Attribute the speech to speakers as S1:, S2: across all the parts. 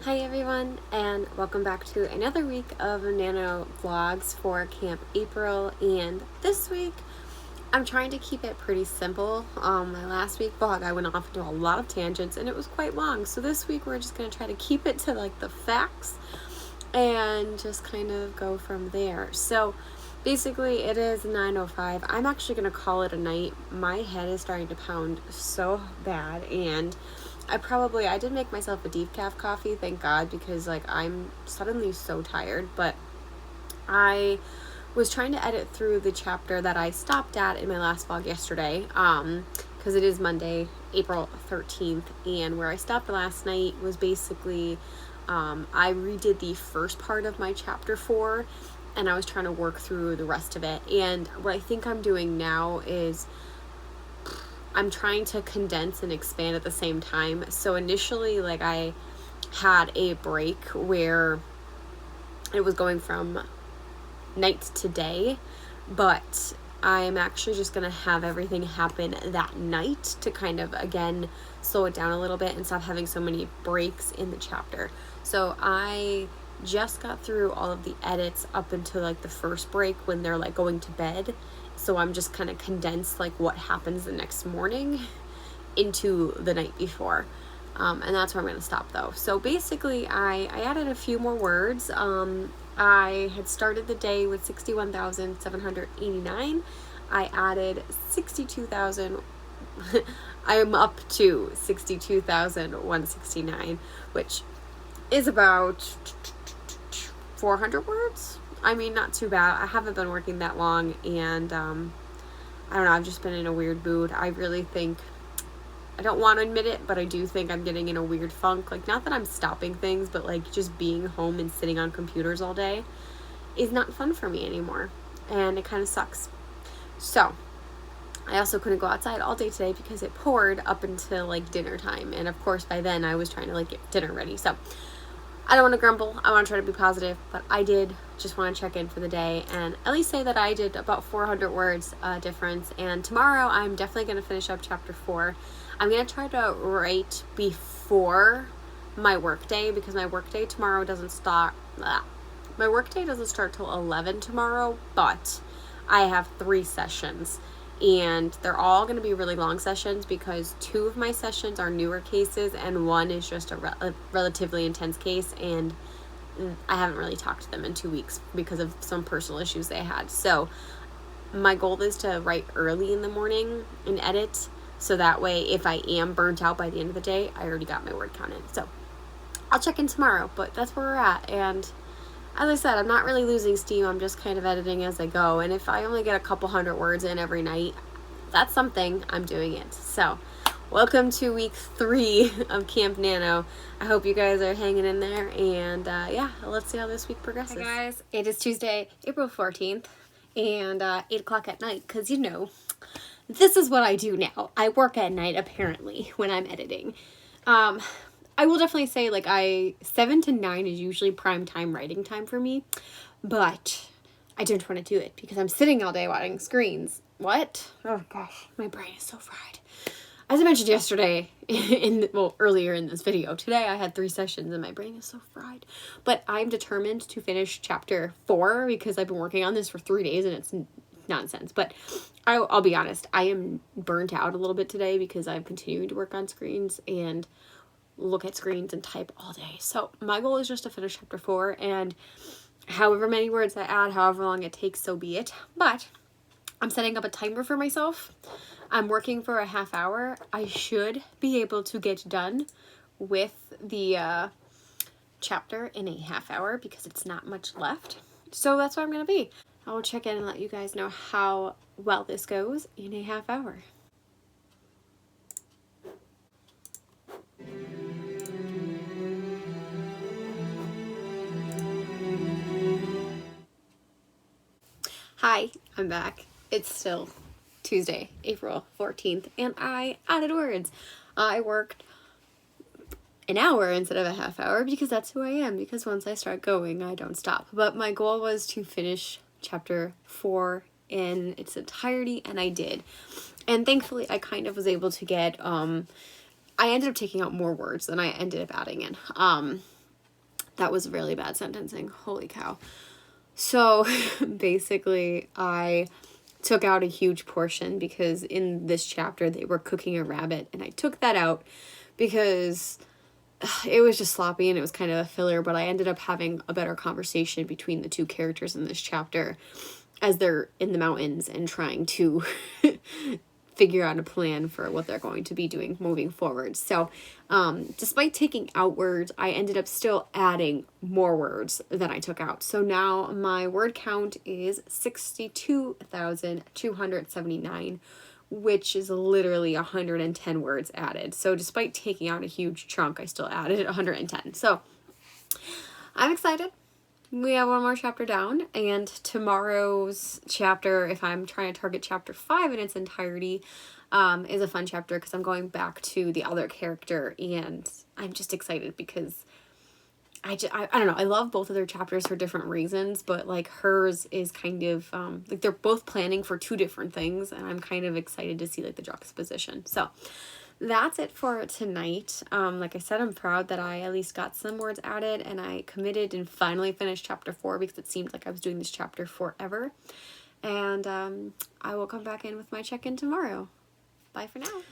S1: Hi everyone, and welcome back to another week of NaNo vlogs for Camp April. And this week I'm trying to keep it pretty simple. My last week vlog I went off into a lot of tangents and it was quite long, so this week we're just going to try to keep it to like the facts and just kind of go from there. So basically it is 9:05. I'm actually going to call it a night. My head is starting to pound so bad, and I did make myself a decaf coffee, thank God, because like I'm suddenly so tired. But I was trying to edit through the chapter that I stopped at in my last vlog yesterday, because it is Monday, April 13th, and where I stopped last night was basically, I redid the first part of my chapter 4, and I was trying to work through the rest of it. And what I think I'm doing now is I'm trying to condense and expand at the same time. So initially, like, I had a break where it was going from night to day, but I'm actually just going to have everything happen that night to kind of, again, slow it down a little bit and stop having so many breaks in the chapter. So I just got through all of the edits up until like the first break when they're like going to bed. So I'm just kind of condensed like what happens the next morning into the night before. And that's where I'm going to stop though. So basically I added a few more words. I had started the day with 61,789. I added 62,000. I'm up to 62,169, which is about 400 words. I mean, not too bad. I haven't been working that long, and I don't know, I've just been in a weird mood. I really think, I don't want to admit it, but I do think I'm getting in a weird funk. Like, not that I'm stopping things, but like just being home and sitting on computers all day is not fun for me anymore, and it kind of sucks. So I also couldn't go outside all day today because it poured up until like dinner time, and of course by then I was trying to like get dinner ready. So I don't want to grumble. I want to try to be positive, but I did just want to check in for the day and at least say that I did about 400 words difference. And tomorrow I'm definitely going to finish up chapter 4. I'm going to try to write before my workday because my workday tomorrow doesn't start. My workday doesn't start till 11 tomorrow, but I have 3 sessions. And they're all going to be really long sessions because 2 of my sessions are newer cases and 1 is just a relatively intense case, and I haven't really talked to them in 2 weeks because of some personal issues they had. So my goal is to write early in the morning and edit, so that way if I am burnt out by the end of the day, I already got my word count in. So I'll check in tomorrow, but that's where we're at. And as I said, I'm not really losing steam. I'm just kind of editing as I go. And if I only get a couple hundred words in every night, that's something. I'm doing it. So welcome to week 3 of Camp NaNo. I hope you guys are hanging in there. And yeah, let's see how this week progresses. Hi guys, it is Tuesday, April 14th, and 8 o'clock at night. Because, you know, this is what I do now. I work at night, apparently, when I'm editing. I will definitely say, like, 7 to 9 is usually prime time writing time for me, but I don't want to do it because I'm sitting all day watching screens. What? Oh gosh, my brain is so fried. As I mentioned yesterday, earlier in this video, today I had 3 sessions and my brain is so fried. But I'm determined to finish chapter 4 because I've been working on this for 3 days and it's nonsense. But I'll be honest, I am burnt out a little bit today because I'm continuing to work on screens and look at screens and type all day. So my goal is just to finish chapter 4, and however many words I add, however long it takes, so be it. But I'm setting up a timer for myself. I'm working for a half hour. I should be able to get done with the chapter in a half hour because it's not much left. So that's what I'm going to be. I will check in and let you guys know how well this goes in a half hour. Hi, I'm back. It's still Tuesday, April 14th, and I added words. I worked an hour instead of a half hour because that's who I am, because once I start going, I don't stop. But my goal was to finish chapter 4 in its entirety, and I did. And thankfully, I kind of was able to get, I ended up taking out more words than I ended up adding in. That was really bad sentencing. Holy cow. So basically I took out a huge portion because in this chapter they were cooking a rabbit, and I took that out because it was just sloppy and it was kind of a filler, but I ended up having a better conversation between the two characters in this chapter as they're in the mountains and trying to figure out a plan for what they're going to be doing moving forward. So despite taking out words, I ended up still adding more words than I took out. So now my word count is 62,279, which is literally 110 words added. So despite taking out a huge chunk, I still added 110. So I'm excited. We have one more chapter down, and tomorrow's chapter, if I'm trying to target chapter 5 in its entirety, is a fun chapter because I'm going back to the other character, and I'm just excited because I don't know, I love both of their chapters for different reasons, but like hers is kind of like they're both planning for two different things, and I'm kind of excited to see like the juxtaposition. So that's it for tonight. Like I said, I'm proud that I at least got some words added, and I committed and finally finished chapter 4 because it seemed like I was doing this chapter forever. And I will come back in with my check-in tomorrow. Bye for now.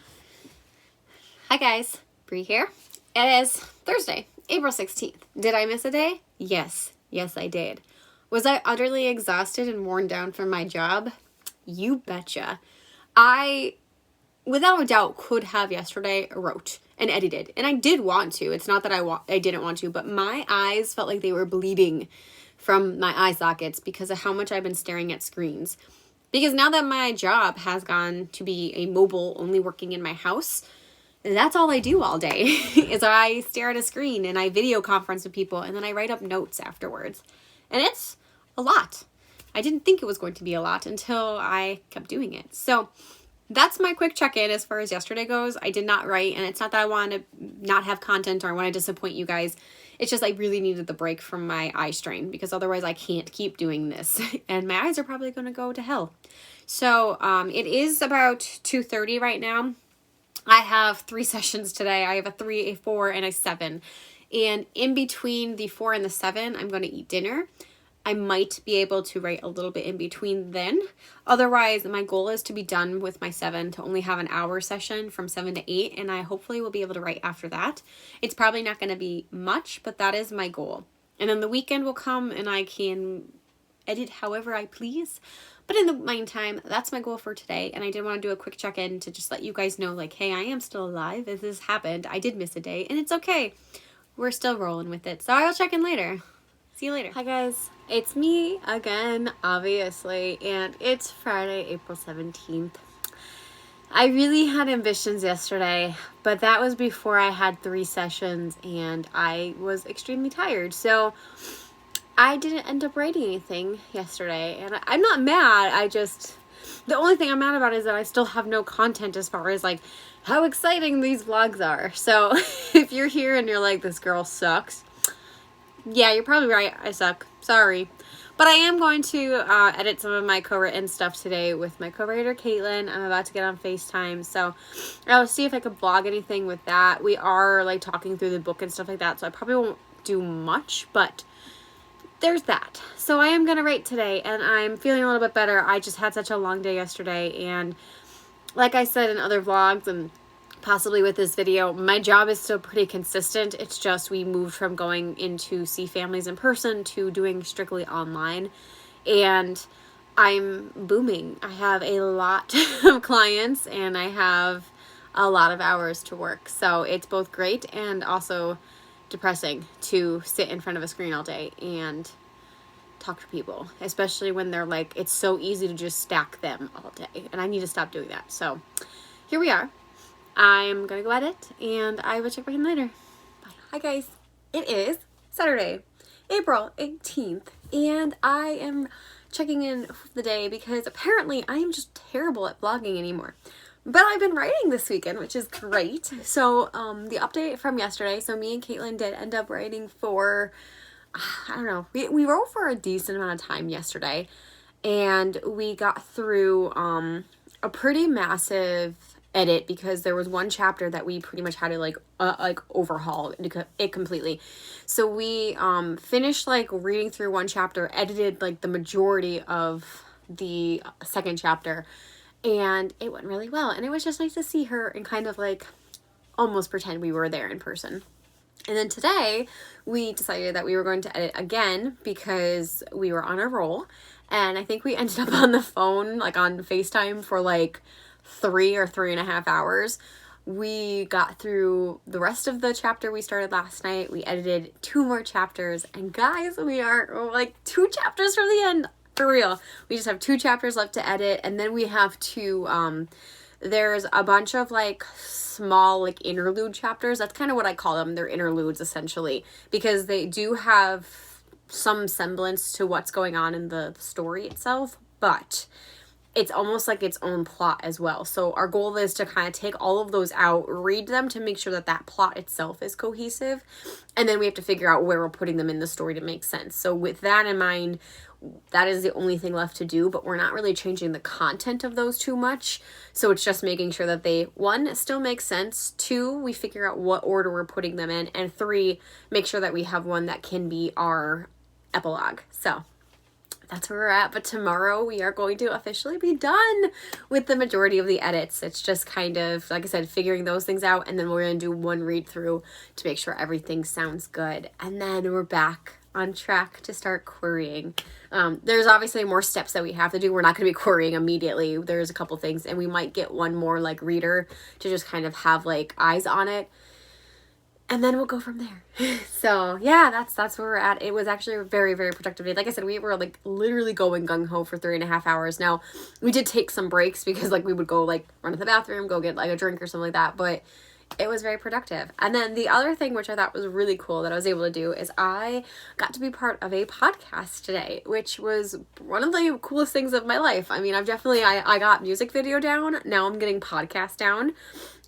S1: Hi guys, Bree here. It is Thursday, April 16th. Did I miss a day? Yes. Yes, I did. Was I utterly exhausted and worn down from my job? You betcha. I, without a doubt, could have yesterday wrote and edited. And I did want to. It's not that I didn't want to, but my eyes felt like they were bleeding from my eye sockets because of how much I've been staring at screens. Because now that my job has gone to be a mobile, only working in my house, that's all I do all day is I stare at a screen and I video conference with people and then I write up notes afterwards. And it's a lot. I didn't think it was going to be a lot until I kept doing it. So that's my quick check-in as far as yesterday goes. I did not write, and it's not that I want to not have content or I want to disappoint you guys. It's just I really needed the break from my eye strain because otherwise I can't keep doing this. And my eyes are probably going to go to hell. So it is about 2:30 right now. I have 3 sessions today. I have a 3, a 4, and a 7. And in between the 4 and the 7, I'm going to eat dinner. I might be able to write a little bit in between then. Otherwise, my goal is to be done with my 7, to only have an hour session from 7 to 8, and I hopefully will be able to write after that. It's probably not going to be much, but that is my goal. And then the weekend will come and I can edit however I please. But in the meantime, that's my goal for today. And I did want to do a quick check-in to just let you guys know, like, hey, I am still alive. If this happened, I did miss a day, and it's okay. We're still rolling with it. So I will check in later. See you later. Hi, guys. It's me again, obviously, and it's Friday, April 17th. I really had ambitions yesterday, but that was before I had 3 sessions, and I was extremely tired. So I didn't end up writing anything yesterday, and I'm not mad. The only thing I'm mad about is that I still have no content as far as like how exciting these vlogs are. So if you're here and you're like, this girl sucks, yeah, you're probably right. I suck. Sorry. But I am going to edit some of my co-written stuff today with my co-writer, Caitlin. I'm about to get on FaceTime, so I'll see if I could vlog anything with that. We are like talking through the book and stuff like that, so I probably won't do much, but there's that. So I am going to write today, and I'm feeling a little bit better. I just had such a long day yesterday, and like I said in other vlogs and possibly with this video, my job is still pretty consistent. It's just we moved from going in to see families in person to doing strictly online, and I'm booming. I have a lot of clients, and I have a lot of hours to work. So it's both great and also depressing to sit in front of a screen all day and talk to people, especially when they're like, it's so easy to just stack them all day, and I need to stop doing that. So here we are. I'm gonna go edit, and I will check back in later. Bye. Hi guys, it is Saturday, April 18th, and I am checking in the day because apparently I am just terrible at vlogging anymore. But I've been writing this weekend, which is great. So the update from yesterday, so me and Caitlin did end up writing for, I don't know, we wrote for a decent amount of time yesterday, and we got through a pretty massive edit because there was one chapter that we pretty much had to like overhaul it completely. So we finished like reading through one chapter, edited like the majority of the second chapter, and it went really well. And it was just nice to see her and kind of like almost pretend we were there in person. And then today we decided that we were going to edit again because we were on a roll. And I think we ended up on the phone, like on FaceTime for like 3 or 3.5 hours. We got through the rest of the chapter we started last night. We edited 2 more chapters. And guys, we are like 2 chapters from the end. For real. We just have 2 chapters left to edit. And then we have to, there's a bunch of like small like interlude chapters. That's kind of what I call them. They're interludes essentially, because they do have some semblance to what's going on in the story itself, but it's almost like its own plot as well. So our goal is to kind of take all of those out, read them to make sure that that plot itself is cohesive, and then we have to figure out where we're putting them in the story to make sense. So with that in mind, that is the only thing left to do, but we're not really changing the content of those too much. So it's just making sure that they, 1, still make sense, 2, we figure out what order we're putting them in, and 3, make sure that we have one that can be our epilogue. So that's where we're at. But tomorrow we are going to officially be done with the majority of the edits. It's just kind of, like I said, figuring those things out, and then we're going to do one read through to make sure everything sounds good. And then we're back on track to start querying. There's obviously more steps that we have to do. We're not going to be querying immediately. There's a couple things, and we might get one more like reader to just kind of have like eyes on it. And then we'll go from there. So yeah, that's where we're at. It was actually a very, very productive day. Like I said, we were like literally going gung-ho for 3.5 hours. Now, we did take some breaks because like we would go like run to the bathroom, go get like a drink or something like that. But it was very productive. And then the other thing, which I thought was really cool that I was able to do, is I got to be part of a podcast today, which was one of the coolest things of my life. I mean, I got music video down. Now I'm getting podcast down.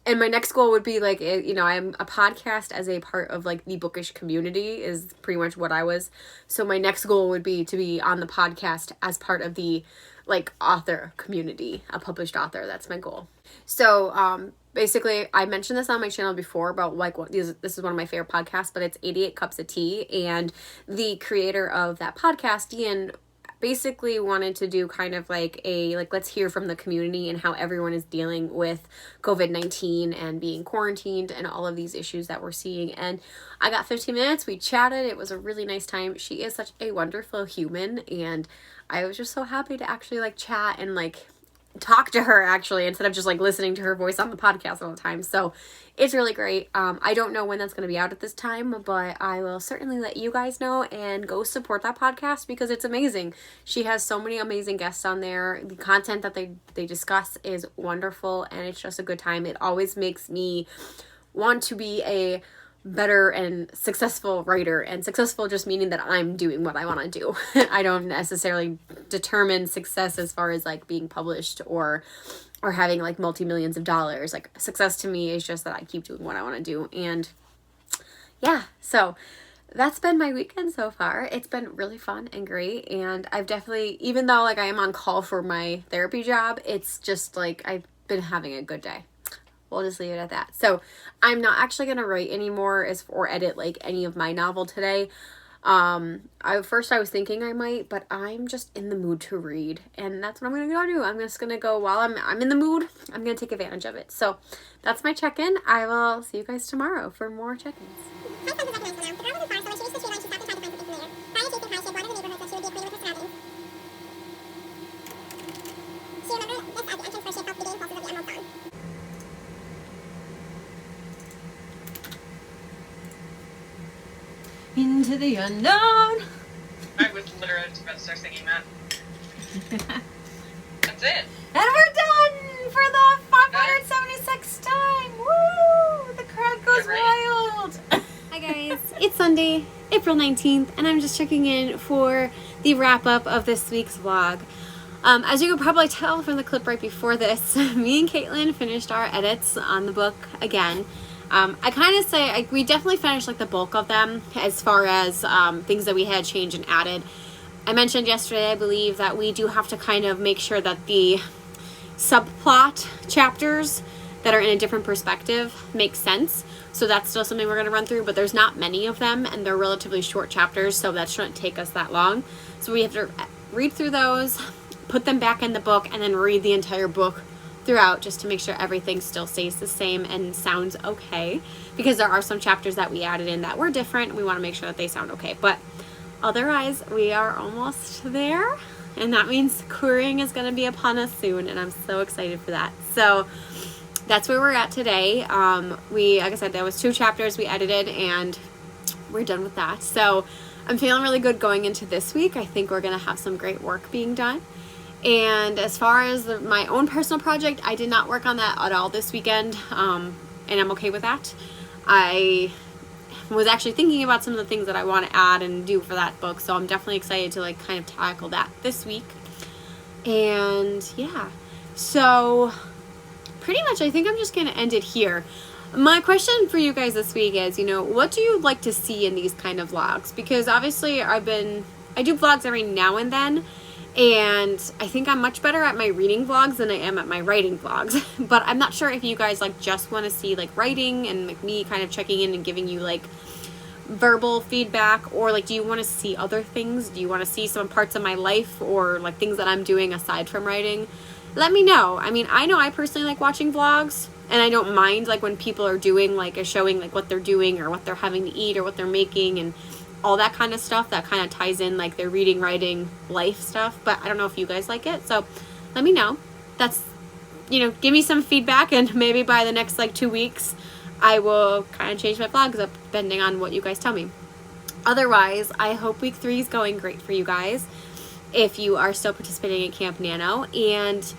S1: And my next goal would be like, you know, I'm a podcast as a part of like the bookish community is pretty much what I was. So my next goal would be to be on the podcast as part of the like author community, a published author. That's my goal. So basically, I mentioned this on my channel before about like this is one of my favorite podcasts, but it's 88 Cups of Tea. And the creator of that podcast, Ian, basically wanted to do kind of like let's hear from the community and how everyone is dealing with COVID-19 and being quarantined and all of these issues that we're seeing. And I got 15 minutes. We chatted. It was a really nice time. She is such a wonderful human, and I was just so happy to actually like chat and like talk to her actually instead of just like listening to her voice on the podcast all the time. So it's really great. I don't know when that's going to be out at this time, but I will certainly let you guys know, and go support that podcast because it's amazing. She has so many amazing guests on there. The content that they discuss is wonderful, and it's just a good time. It always makes me want to be a better and successful writer, and successful just meaning that I'm doing what I want to do. I don't necessarily determine success as far as like being published or having like multi-millions of dollars. Like success to me is just that I keep doing what I want to do. And yeah, so that's been my weekend so far. It's been really fun and great, and I've definitely, even though like I am on call for my therapy job, it's just like I've been having a good day. We'll just leave it at that. So I'm not actually going to write anymore or edit like any of my novel today. I was thinking I might, but I'm just in the mood to read, and that's what I'm going to go do. I'm just going to go while I'm in the mood. I'm going to take advantage of it. So that's my check-in. I will see you guys tomorrow for more check-ins. Into the unknown.
S2: I was literally just about to start singing that. That's it.
S1: And we're done for the 576th time. Woo! The crowd goes wild. Hi guys, it's Sunday, April 19th, and I'm just checking in for the wrap up of this week's vlog. As you can probably tell from the clip right before this, me and Caitlin finished our edits on the book again. I kind of say we definitely finished like the bulk of them as far as things that we had changed and added. I mentioned yesterday, I believe, that we do have to kind of make sure that the subplot chapters that are in a different perspective makes sense. So that's still something we're going to run through, but there's not many of them, and they're relatively short chapters, so that shouldn't take us that long. So we have to read through those, put them back in the book, and then read the entire book throughout just to make sure everything still stays the same and sounds okay, because there are some chapters that we added in that were different. We want to make sure that they sound okay, but otherwise we are almost there, and that means querying is going to be upon us soon, and I'm so excited for that. So that's where we're at today. Like I said, there was 2 chapters we edited, and we're done with that. So I'm feeling really good going into this week. I think we're going to have some great work being done. And as far as my own personal project, I did not work on that at all this weekend, and I'm okay with that. I was actually thinking about some of the things that I want to add and do for that book, so I'm definitely excited to like kind of tackle that this week. And yeah, so pretty much I think I'm just going to end it here. My question for you guys this week is, what do you like to see in these kind of vlogs? Because obviously I do vlogs every now and then, and I think I'm much better at my reading vlogs than I am at my writing vlogs. But I'm not sure if you guys like just want to see like writing and like me kind of checking in and giving you like verbal feedback, or like do you want to see other things? Do you want to see some parts of my life or like things that I'm doing aside from writing? Let me know. I mean, I know I personally like watching vlogs, and I don't mind like when people are doing like showing like what they're doing or what they're having to eat or what they're making and all that kind of stuff that kind of ties in like their reading, writing, life stuff. But I don't know if you guys like it, so let me know. That's, give me some feedback, and maybe by the next like 2 weeks I will kind of change my vlogs up depending on what you guys tell me. Otherwise, I hope week 3 is going great for you guys if you are still participating in Camp Nano. And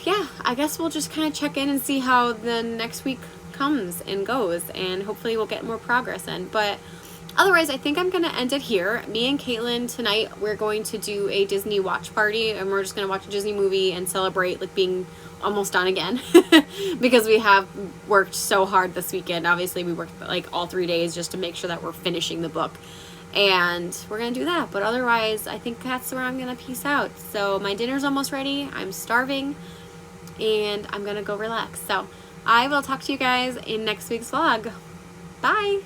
S1: yeah, I guess we'll just kind of check in and see how the next week comes and goes, and hopefully we'll get more progress in. But otherwise, I think I'm going to end it here. Me and Caitlin tonight, we're going to do a Disney watch party, and we're just going to watch a Disney movie and celebrate like being almost done again because we have worked so hard this weekend. Obviously, we worked like all 3 days just to make sure that we're finishing the book, and we're going to do that. But otherwise, I think that's where I'm going to peace out. So my dinner's almost ready. I'm starving, and I'm going to go relax. So I will talk to you guys in next week's vlog. Bye!